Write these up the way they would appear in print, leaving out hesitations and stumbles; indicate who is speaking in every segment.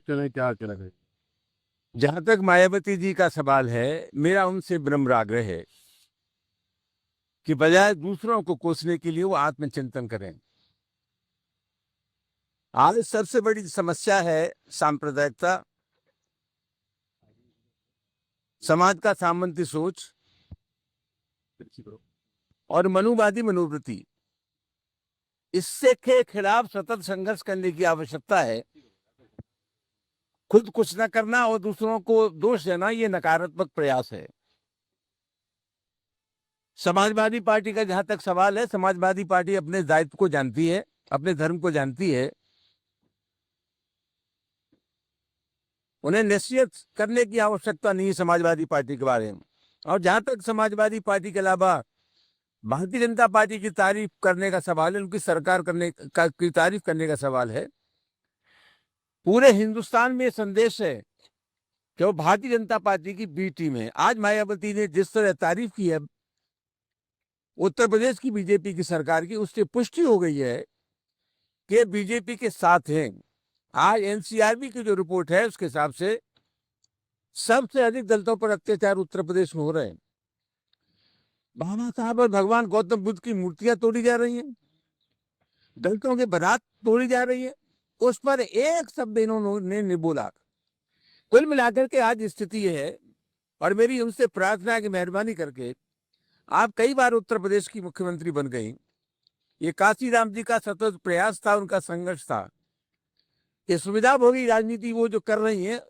Speaker 1: ने क्या कहना है? जहां तक मायावती जी का सवाल है, मेरा उनसे विनम्र आग्रह है कि बजाय दूसरों को कोसने के लिए वो आत्मचिंतन करें। आज सबसे बड़ी समस्या है सांप्रदायिकता, समाज का सामंती सोच और मनुवादी मनोवृत्ति। इससे के खिलाफ सतत संघर्ष करने की आवश्यकता है। खुद कुछ न करना और दूसरों को दोष देना ये नकारात्मक प्रयास है। समाजवादी पार्टी का जहां तक सवाल है, समाजवादी पार्टी अपने दायित्व को जानती है, अपने धर्म को जानती है। उन्हें निश्चित करने की आवश्यकता नहीं है समाजवादी पार्टी के बारे में। और जहां तक समाजवादी पार्टी के अलावा भारतीय जनता पार्टी की तारीफ करने का सवाल है, उनकी सरकार की तारीफ करने का सवाल है, पूरे हिंदुस्तान में संदेश है कि वो भारतीय जनता पार्टी की बी टीम है। आज मायावती ने जिस तरह तारीफ की है उत्तर प्रदेश की बीजेपी की सरकार की, उससे पुष्टि हो गई है कि बीजेपी के साथ हैं। आज एनसीआरबी की जो रिपोर्ट है उसके हिसाब से सबसे अधिक दलितों पर अत्याचार उत्तर प्रदेश में हो रहे हैं। बाबा साहब और भगवान गौतम बुद्ध की मूर्तियां तोड़ी जा रही हैं, दलितों के बारात तोड़ी जा रही है, उस पर एक शब्द इन्होंने नहीं बोला। कुल मिलाकर के आज स्थिति ये है, और मेरी उनसे प्रार्थना है कि मेहरबानी करके, आप कई बार उत्तर प्रदेश की मुख्यमंत्री बन गई, ये काशीराम जी का सतत प्रयास था, उनका संघर्ष था। ये सुविधाभोगी राजनीति वो जो कर रही है,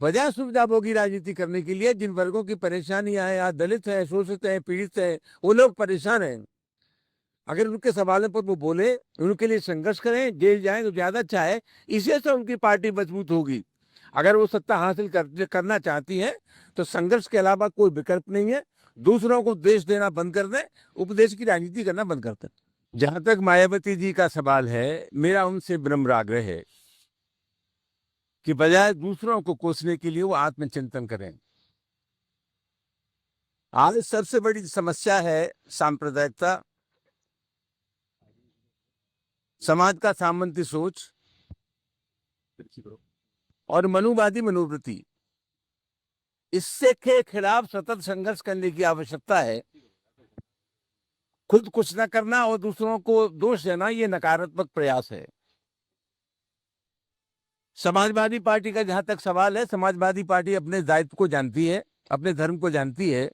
Speaker 1: वजह सुविधाभोगी राजनीति करने के लिए जिन वर्गों की परेशानियां है, आज दलित है, शोषित है, पीड़ित है, वो लोग परेशान हैं। अगर उनके सवालों पर वो बोले, उनके लिए संघर्ष करें, जेल जाएं तो ज्यादा अच्छा है। इसी से उनकी पार्टी मजबूत होगी। अगर वो सत्ता हासिल करना चाहती है तो संघर्ष के अलावा कोई विकल्प नहीं है। दूसरों को उपदेश देना बंद कर दें, उपदेश की राजनीति करना बंद कर दें। जहां तक मायावती जी का सवाल है, मेरा उनसे विनम्र आग्रह है कि बजाय दूसरों को कोसने के लिए वो आत्मचिंतन करें। आज सबसे बड़ी समस्या है सांप्रदायिकता, समाज का सामंती सोच और मनुवादी मनोवृत्ति। इससे के खिलाफ सतत संघर्ष करने की आवश्यकता है। खुद कुछ न करना और दूसरों को दोष देना ये नकारात्मक प्रयास है। समाजवादी पार्टी का जहां तक सवाल है, समाजवादी पार्टी अपने दायित्व को जानती है, अपने धर्म को जानती है।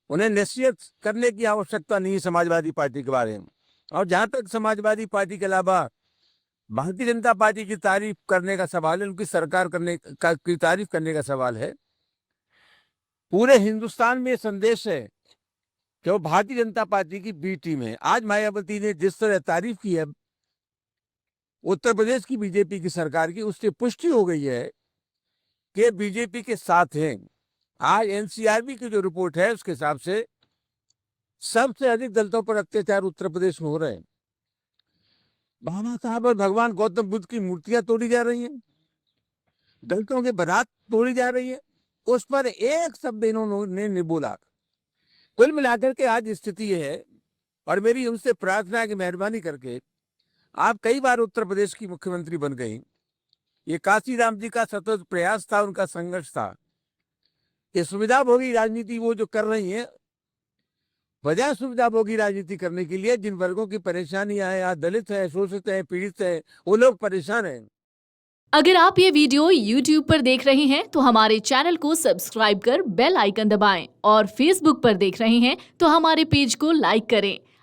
Speaker 1: उन्हें निश्चित करने की आवश्यकता नहीं है समाजवादी पार्टी के बारे में। और जहां तक समाजवादी पार्टी के अलावा भारतीय जनता पार्टी की तारीफ करने का सवाल है, उनकी सरकार की तारीफ करने का सवाल है, पूरे हिंदुस्तान में संदेश है कि वो भारतीय जनता पार्टी की बी टीम है। आज मायावती ने जिस तरह तारीफ की है उत्तर प्रदेश की बीजेपी की सरकार की, उससे पुष्टि हो गई है कि बीजेपी के साथ हैं। आज एनसीआरबी की जो रिपोर्ट है उसके हिसाब से सबसे अधिक दलितों पर अत्याचार उत्तर प्रदेश में हो रहे हैं। बाबा साहब और भगवान गौतम बुद्ध की मूर्तियां तोड़ी जा रही हैं, दलितों के बारात तोड़ी जा रही है, उस पर एक शब्द इन्होंने नहीं बोला। कुल मिलाकर के आज स्थिति ये है, और मेरी उनसे प्रार्थना है कि मेहरबानी करके, आप कई बार उत्तर प्रदेश की मुख्यमंत्री बन गई, ये काशीराम जी का सतत प्रयास था, उनका संघर्ष था। ये सुविधाभोगी राजनीति वो जो कर रही है, वजह सुविधाभोगी राजनीति करने के लिए जिन वर्गों की परेशानियां है, आज दलित है, शोषित है, पीड़ित है, वो लोग परेशान हैं।
Speaker 2: अगर आप ये वीडियो YouTube पर देख रहे हैं तो हमारे चैनल को सब्सक्राइब कर बेल आइकन दबाएं, और Facebook पर देख रहे हैं तो हमारे पेज को लाइक करें।